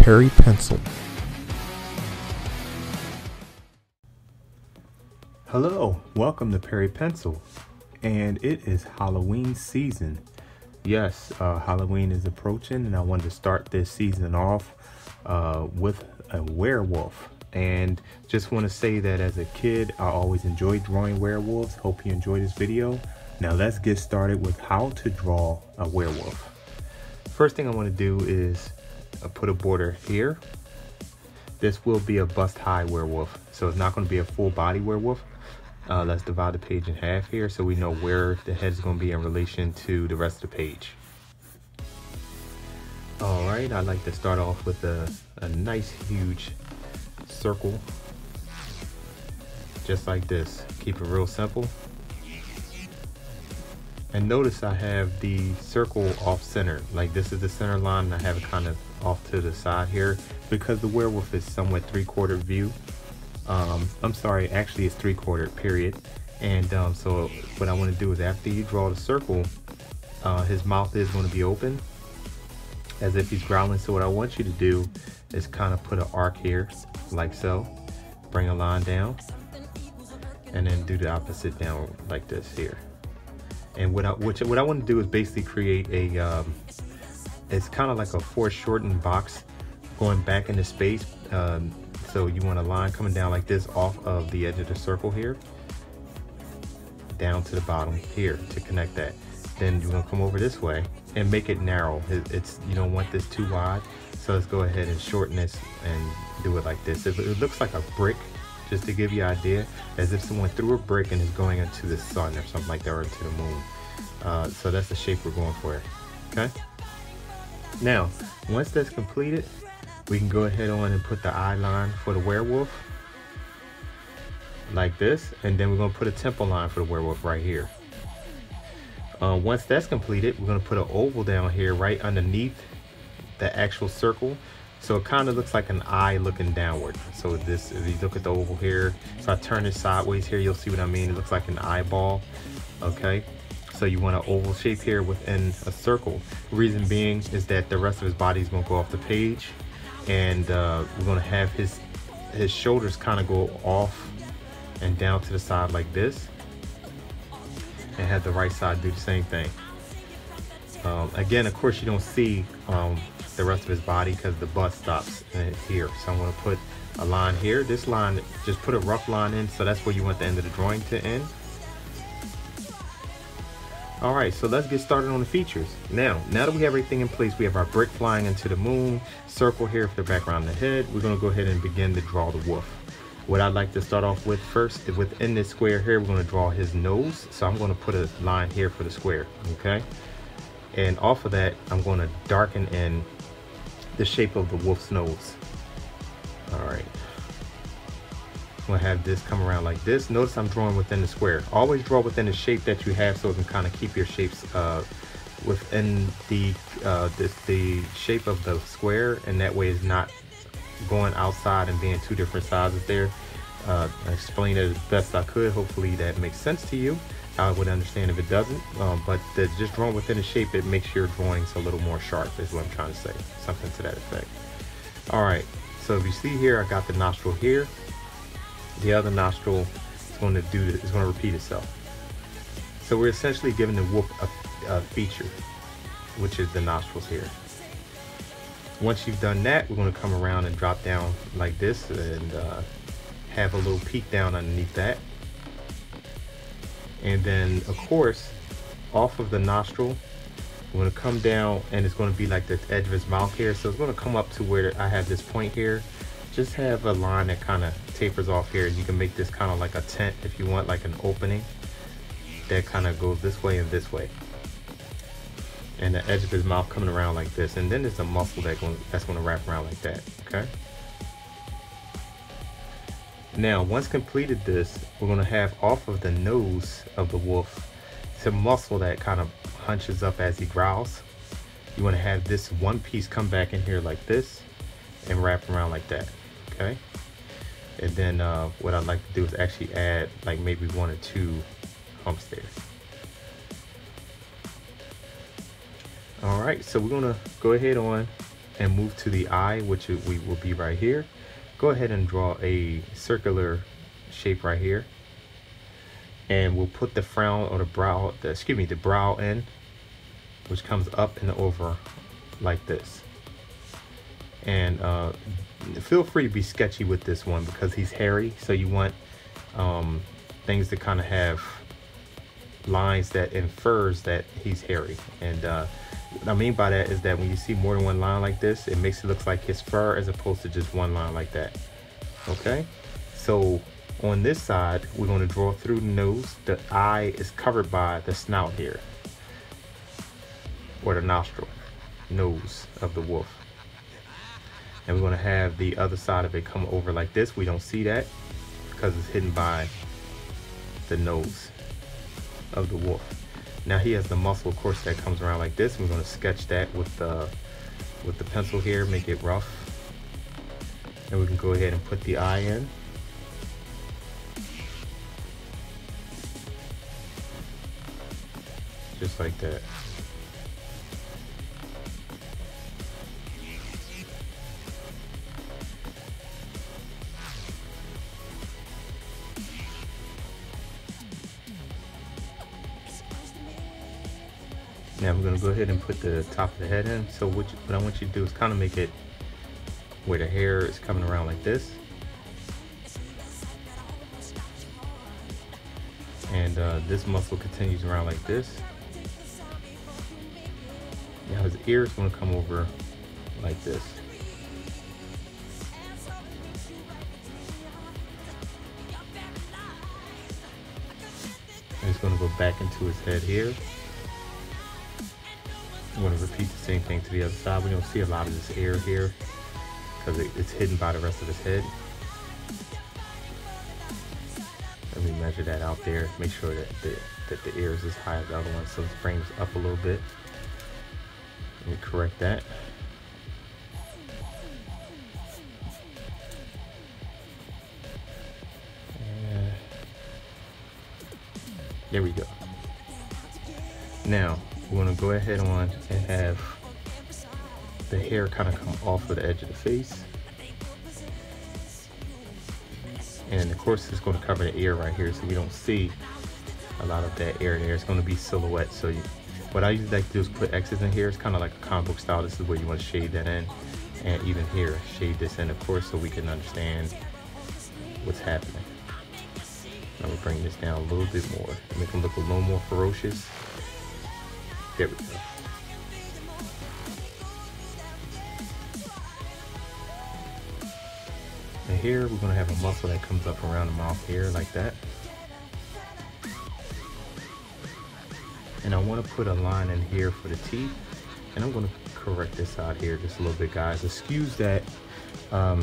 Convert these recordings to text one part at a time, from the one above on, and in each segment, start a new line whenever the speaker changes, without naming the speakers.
Perry Pencil.
Hello, welcome to Perry Pencil, and it is Halloween season. Yes, Halloween is approaching, and I wanted to start this season off with a werewolf. And just want to say that as a kid, I always enjoyed drawing werewolves. Hope you enjoy this video. Now let's get started with how to draw a werewolf. First thing I want to do is put a border here. This will be a bust high werewolf, so it's not going to be a full body werewolf. Let's divide the page in half here so we know where the head is going to be in relation to the rest of the page. All right, I like to start off with a nice huge circle, just like this. Keep it real simple. And notice I have the circle off center, like this is the center line, and I have it kind of off to the side here because the werewolf is somewhat 3/4 view. I'm sorry, actually it's 3/4 period. And so what I want to do is after you draw the circle, his mouth is going to be open as if he's growling. So what I want you to do is kind of put an arc here like so, bring a line down, and then do the opposite down like this here. And what I want to do is basically create a it's kind of like a foreshortened box going back into space. So you want a line coming down like this off of the edge of the circle here, down to the bottom here to connect that. Then you're gonna come over this way and make it narrow. It's you don't want this too wide, so let's go ahead and shorten this and do it like this. It looks like a brick, just to give you an idea, as if someone threw a brick and is going into the sun or something like that, or into the moon. So that's the shape we're going for. Okay. Now, once that's completed, we can go ahead on and put the eye line for the werewolf like this, and then we're going to put a temple line for the werewolf right here. Once that's completed, we're going to put an oval down here right underneath the actual circle, so it kind of looks like an eye looking downward. So this, if you look at the oval here, so I turn it sideways here, you'll see what I mean. It looks like an eyeball. Okay, so you want an oval shape here within a circle. Reason being is that the rest of his body is going to go off the page, and we're going to have his shoulders kind of go off and down to the side like this, and have the right side do the same thing. Again, of course, you don't see the rest of his body because the bust stops here. So I'm going to put a line here. This line, just put a rough line in, so that's where you want the end of the drawing to end. All right, so let's get started on the features. Now that we have everything in place, we have our brick flying into the moon, circle here for the background of the head. We're going to go ahead and begin to draw the wolf. What I'd like to start off with first, within this square here, we're going to draw his nose. So I'm going to put a line here for the square, okay? And off of that, I'm going to darken in the shape of the wolf's nose. All right. I'm gonna have this come around like this. Notice I'm drawing within the square. Always draw within the shape that you have, so it can kind of keep your shapes within the shape of the square, and that way it's not going outside and being two different sizes there. I explained it as best I could. Hopefully that makes sense to you. I would understand if it doesn't, but just drawing within the shape, it makes your drawings a little more sharp, is what I'm trying to say. Something to that effect. All right, so if you see here, I got the nostril here. The other nostril is going to do this, is going to repeat itself. So we're essentially giving the wolf a feature, which is the nostrils here. Once you've done that, we're going to come around and drop down like this, and have a little peak down underneath that. And then, of course, off of the nostril, we're going to come down, and it's going to be like the edge of his mouth here. So it's going to come up to where I have this point here. Just have a line that kind of tapers off here. You can make this kind of like a tent if you want, like an opening that kind of goes this way and this way. And the edge of his mouth coming around like this. And then there's a muscle that's going to wrap around like that, okay? Now, once completed this, we're going to have off of the nose of the wolf some muscle that kind of hunches up as he growls. You want to have this one piece come back in here like this and wrap around like that, okay? And then what I'd like to do is actually add like maybe 1 or 2 humps there. All right, so we're gonna go ahead on and move to the eye, which we will be right here. Go ahead and draw a circular shape right here, and we'll put the frown or the brow, the brow in, which comes up and over like this. And feel free to be sketchy with this one because he's hairy, so you want things to kind of have lines that infers that he's hairy. And what I mean by that is that when you see more than one line like this, it makes it look like his fur as opposed to just one line like that. Okay, so on this side, we're going to draw through the nose. The eye is covered by the snout here, or the nostril, nose of the wolf. And we're going to have the other side of it come over like this. We don't see that because it's hidden by the nose of the wolf. Now he has the muscle, of course, that comes around like this. We're going to sketch that with the pencil here, make it rough. And we can go ahead and put the eye in. Just like that. Now we're going to go ahead and put the top of the head in. So what I want you to do is kind of make it where the hair is coming around like this. And this muscle continues around like this. Now his ear is going to come over like this. And it's going to go back into his head here. I'm going to repeat the same thing to the other side. We don't see a lot of this ear here because it's hidden by the rest of his head. Let me measure that out there. Make sure that the ear is as high as the other one, so let's bring this up a little bit. Let me correct that. And there we go. Now we're going to go ahead on and have the hair kind of come off of the edge of the face. And of course it's going to cover the ear right here, so we don't see a lot of that ear there. It's going to be silhouette. So what I usually like to do is put X's in here. It's kind of like a comic book style. This is where you want to shade that in. And even here, shade this in, of course, so we can understand what's happening. I'm going to bring this down a little bit more, make him look a little more ferocious. There we go. And here we're going to have a muscle that comes up around the mouth here like that. And I want to put a line in here for the teeth. And I'm going to correct this out here just a little bit, guys. Excuse that. I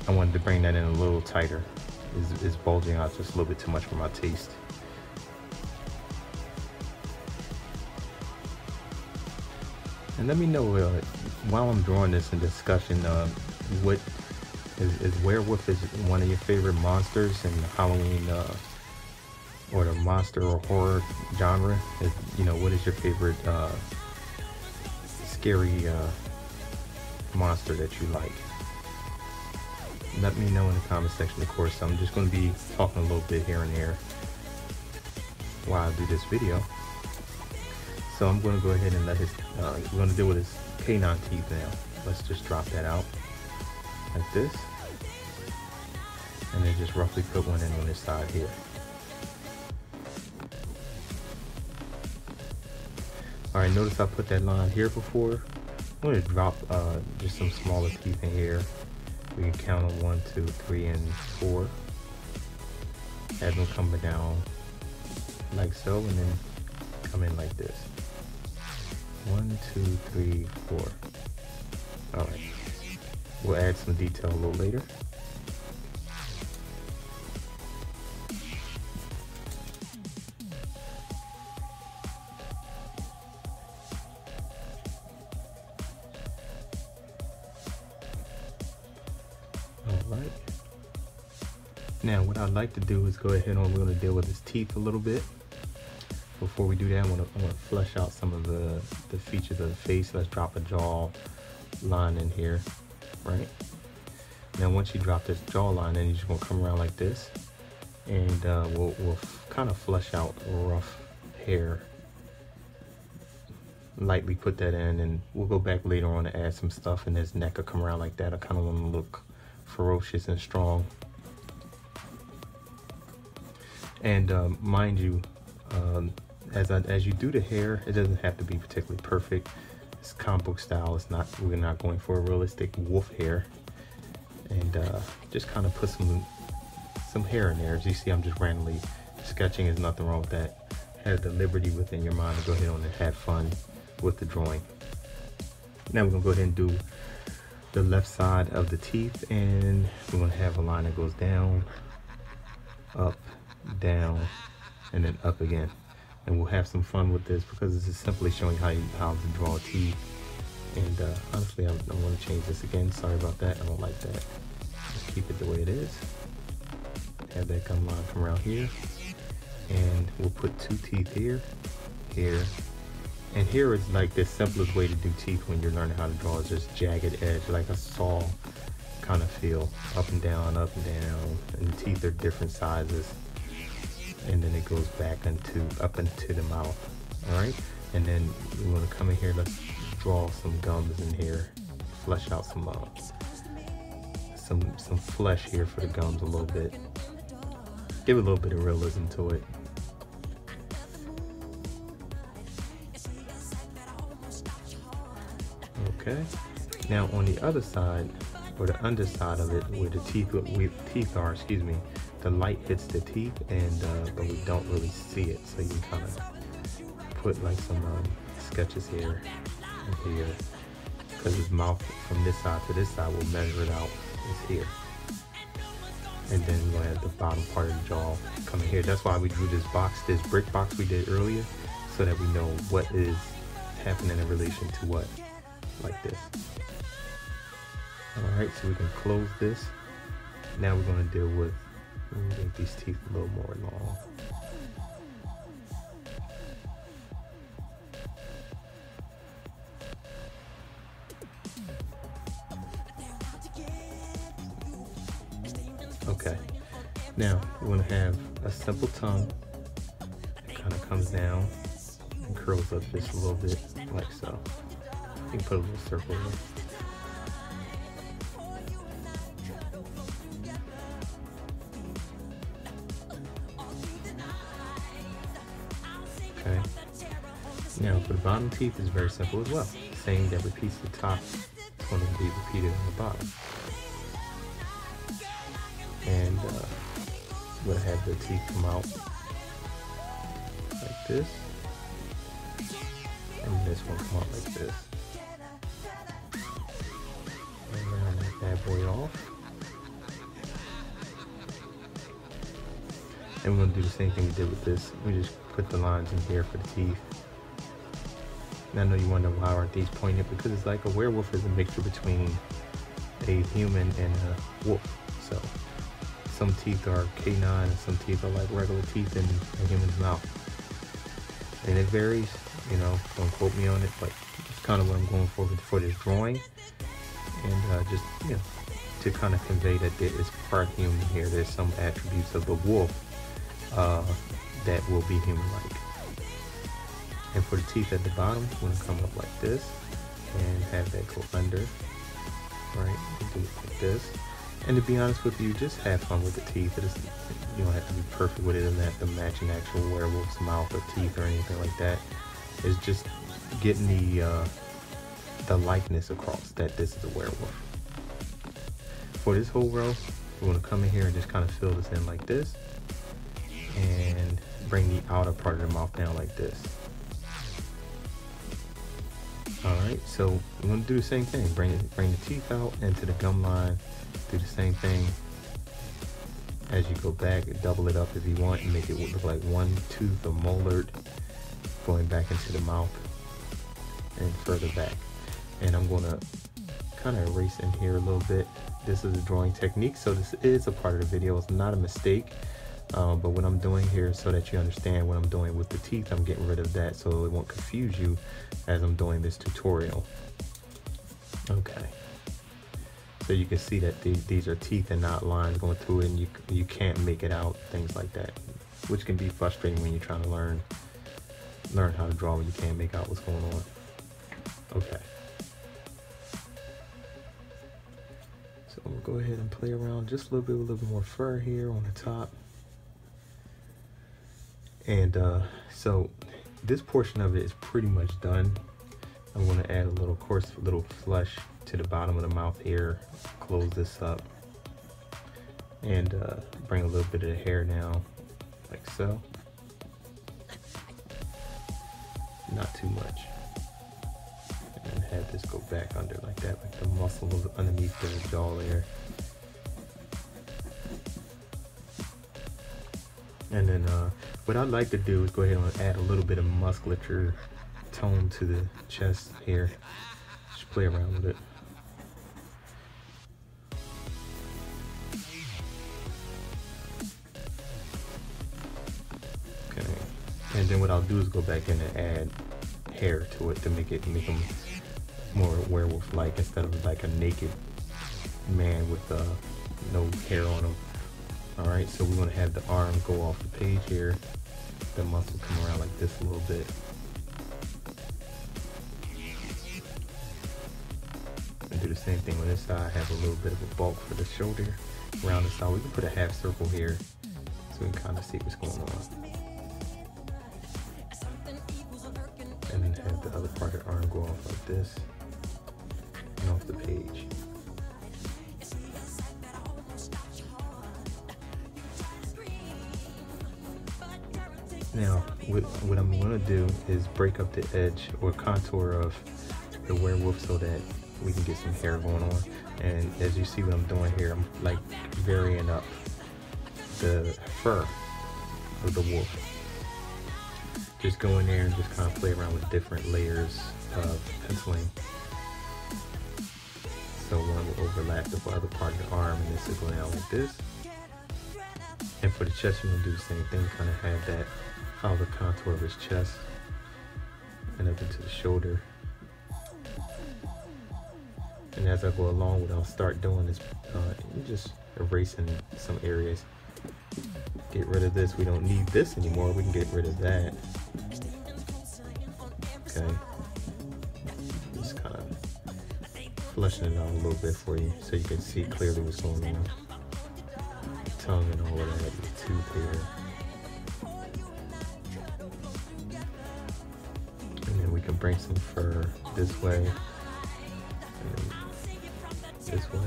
wanted to bring that in a little tighter. It's bulging out just a little bit too much for my taste. And let me know while I'm drawing this in discussion, what is werewolf is one of your favorite monsters in Halloween or the monster or horror genre? What is your favorite scary monster that you like? Let me know in the comment section. Of course, I'm just going to be talking a little bit here and there while I do this video. So I'm going to go ahead and let we're going to deal with his canine teeth now. Let's just drop that out like this. And then just roughly put one in on this side here. Alright, notice I put that line here before. I'm going to drop just some smaller teeth in here. We can count on 1, 2, 3, and 4. Have them coming down like so, and then come in like this. 1, 2, 3, 4. Alright. We'll add some detail a little later. Alright. Now what I'd like to do is go ahead and we're going to deal with his teeth a little bit. Before we do that, I want to flesh out some of the features of the face. Let's drop a jaw line in here, right? Now once you drop this jawline in, you're just gonna come around like this, and we'll kind of flush out rough hair. Lightly put that in, and we'll go back later on to add some stuff, and his neck will come around like that. I kind of want to look ferocious and strong. And mind you, as you do the hair, it doesn't have to be particularly perfect. It's comic book style. It's not. We're not going for a realistic wolf hair. And just kind of put some hair in there. As you see, I'm just randomly sketching. There's nothing wrong with that. Have the liberty within your mind to go ahead and have fun with the drawing. Now we're gonna go ahead and do the left side of the teeth, and we're gonna have a line that goes down, up, down, and then up again. And we'll have some fun with this because this is simply showing how to draw a teeth. And honestly, I want to change this again. Sorry about that. I don't like that. Just keep it the way it is. Have that gum line come around here, and we'll put two teeth here, here, and here is like the simplest way to do teeth when you're learning how to draw, is just jagged edge, like a saw kind of feel, up and down, and the teeth are different sizes, and then it goes back up into the mouth. All right, and then we want to come in here. Let's draw some gums in here, flesh out some flesh here for the gums a little bit. Give a little bit of realism to it. Okay. Now on the other side, or the underside of it, where the teeth are, excuse me, the light hits the teeth, and but we don't really see it. So you can kind of put like some sketches here and here, because his mouth from this side to this side will measure it out. It's here. And then we're gonna have the bottom part of the jaw coming here. That's why we drew this box, this brick box we did earlier, so that we know what is happening in relation to what, like this. All right, so we can close this. Now we're gonna deal with, make these teeth a little more long. Okay, now we're going to have a simple tongue. It kind of comes down and curls up just a little bit, like so. You can put a little circle in. Okay, now for the bottom teeth is very simple as well. Same that repeats the top, it's going to be repeated on the bottom. And we'll have the teeth come out like this, and this one come out like this. And round that bad boy off. And we're gonna do the same thing we did with this. We just put the lines in here for the teeth. And I know you wonder why aren't these pointed, because it's like a werewolf is a mixture between a human and a wolf. So some teeth are canine and some teeth are like regular teeth in a human's mouth. And it varies, you know, don't quote me on it, but it's kind of what I'm going for this drawing. And just, you know, to kind of convey that there is part human here. There's some attributes of the wolf that will be human-like. And for the teeth at the bottom, we're gonna come up like this and have that go under, right? Do it like this. And to be honest with you, just have fun with the teeth. You don't have to be perfect with it. It doesn't have to match an actual werewolf's mouth or teeth or anything like that. It's just getting the likeness across that this is a werewolf. For this whole row, we're going to come in here and just kind of fill this in like this, and bring the outer part of the mouth down like this. All right, so we're going to do the same thing. Bring the teeth out into the gum line. Do the same thing as you go back, double it up if you want, and make it look like one tooth or molar going back into the mouth and further back. And I'm going to kind of erase in here a little bit. This is a drawing technique, so this is a part of the video. It's not a mistake, but what I'm doing here, so that you understand what I'm doing with the teeth, I'm getting rid of that so it won't confuse you as I'm doing this tutorial. Okay. So you can see that these are teeth and not lines going through it, and you can't make it out, things like that, which can be frustrating when you're trying to learn how to draw when you can't make out what's going on. Okay. So we'll go ahead and play around just a little bit more fur here on the top. And so this portion of it is pretty much done. I'm going to add a little flesh to the bottom of the mouth here, close this up, and bring a little bit of the hair down, like so. Not too much. And have this go back under like that, like the muscle underneath the jaw there. And then what I'd like to do is go ahead and add a little bit of musculature tone to the chest here. Just play around with it. Okay. And then what I'll do is go back in and add hair to it to make them more werewolf-like instead of like a naked man with no hair on him. All right, so we're gonna have the arm go off the page here. The muscle come around like this a little bit. And do the same thing on this side. Have a little bit of a bulk for the shoulder around the side. We can put a half circle here so we can kind of see what's going on. And then have the other part of the arm go off like this and off the page. Now, what I'm going to do is break up the edge or contour of the werewolf so that we can get some hair going on. And as you see what I'm doing here, I'm like varying up the fur of the wolf. Just go in there and just kind of play around with different layers of penciling. So one will overlap the other part of the arm, and this is going out like this. And for the chest, you're going to do the same thing, kind of have that follow the contour of his chest and up into the shoulder. And as I go along, what I'll start doing is just erasing some areas. Get rid of this. We don't need this anymore. We can get rid of that. Okay. Just kind of fleshing it out a little bit for you so you can see clearly what's going on. Tongue and all of that, the tooth here. And then we can bring some fur this way, and then this way.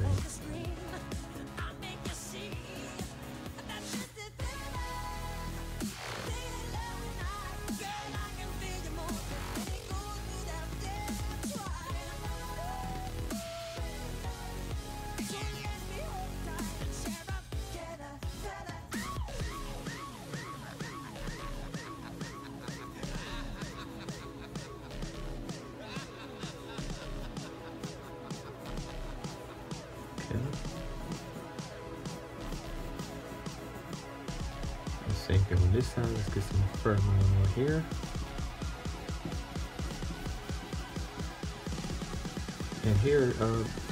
Same thing on this side. Let's get some fur going on here. And here,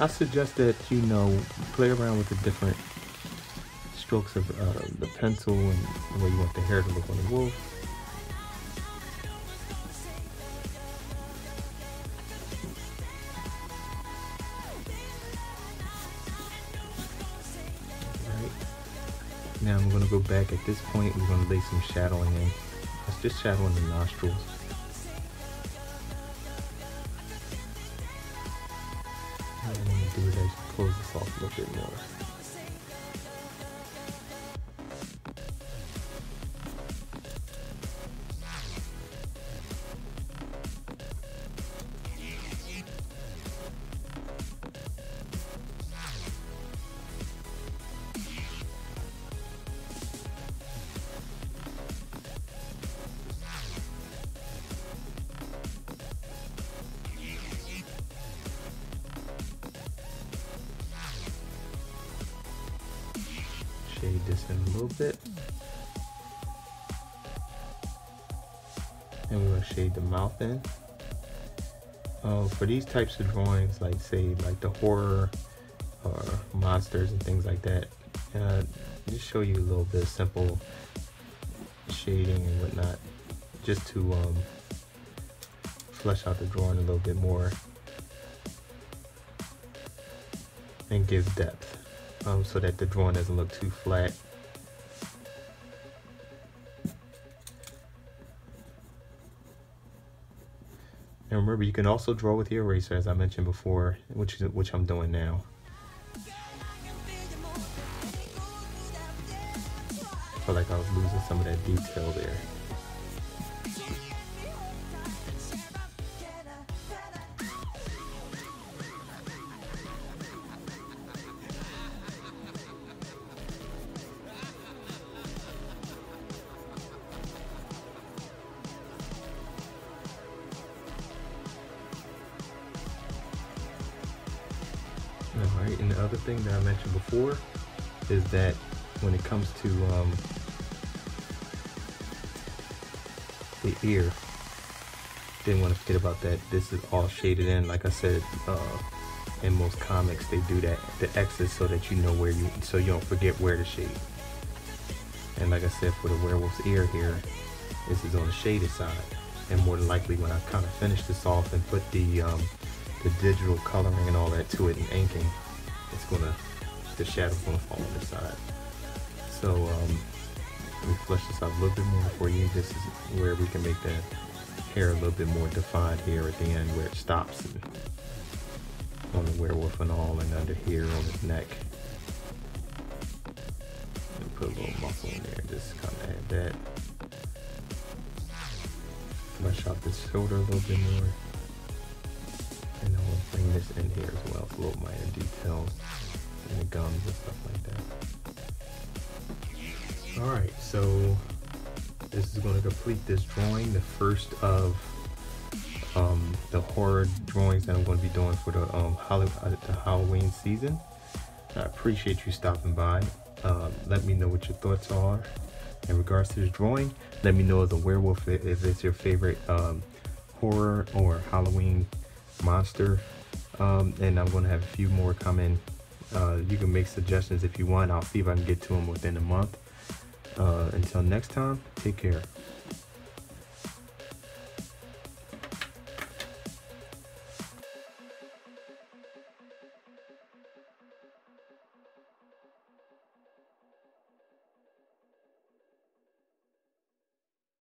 I suggest that play around with the different strokes of the pencil and the way you want the hair to look on the wolf. Now I'm going to go back at this point. We're going to lay some shadowing in. Let's just shadow in the nostrils. And what I'm going to do is actually close this off a little bit more. Shade this in a little bit. And we're going to shade the mouth in. For these types of drawings, like say like the horror or monsters and things like that, just show you a little bit of simple shading and whatnot, just to flesh out the drawing a little bit more and give depth, so that the drawing doesn't look too flat. And remember, you can also draw with your eraser, as I mentioned before, which I'm doing now. I feel like I was losing some of that detail there. Alright, and the other thing that I mentioned before is that when it comes to the ear, didn't want to forget about that. This is all shaded in. Like I said, in most comics they do that, the X's, so that you know where so you don't forget where to shade. And like I said, for the werewolf's ear here, this is on the shaded side. And more than likely, when I kind of finish this off and put the digital coloring and all that to it and inking, the shadow's gonna fall on this side. So let me flesh this out a little bit more for you. This is where we can make the hair a little bit more defined here at the end, where it stops on the werewolf and all, and under here on his neck. And put a little muscle in there, just kind of add that. Flesh out this shoulder a little bit more. And I will bring this in here as well, a little minor details and the gums and stuff like that. Alright, so this is going to complete this drawing, the first of the horror drawings that I'm going to be doing for the Halloween season. I appreciate you stopping by. Let me know what your thoughts are in regards to this drawing. Let me know the werewolf, if it's your favorite horror or Halloween monster, and I'm going to have a few more come in. You can make suggestions if you want. I'll see if I can get to them within a month. Until next time, take care.